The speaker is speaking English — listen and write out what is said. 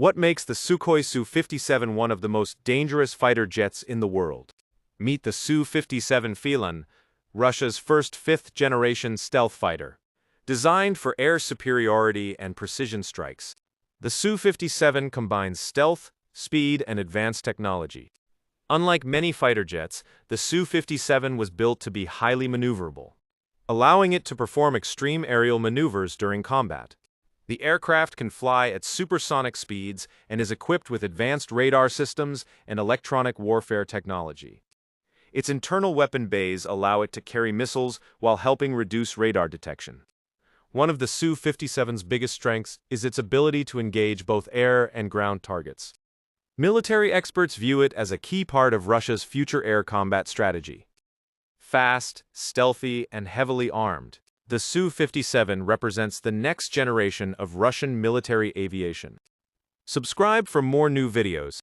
What makes the Sukhoi Su-57 one of the most dangerous fighter jets in the world? Meet the Su-57 Felon, Russia's first fifth-generation stealth fighter. Designed for air superiority and precision strikes, the Su-57 combines stealth, speed, and advanced technology. Unlike many fighter jets, the Su-57 was built to be highly maneuverable, allowing it to perform extreme aerial maneuvers during combat. The aircraft can fly at supersonic speeds and is equipped with advanced radar systems and electronic warfare technology. Its internal weapon bays allow it to carry missiles while helping reduce radar detection. One of the Su-57's biggest strengths is its ability to engage both air and ground targets. Military experts view it as a key part of Russia's future air combat strategy. Fast, stealthy, and heavily armed, the Su-57 represents the next generation of Russian military aviation. Subscribe for more new videos.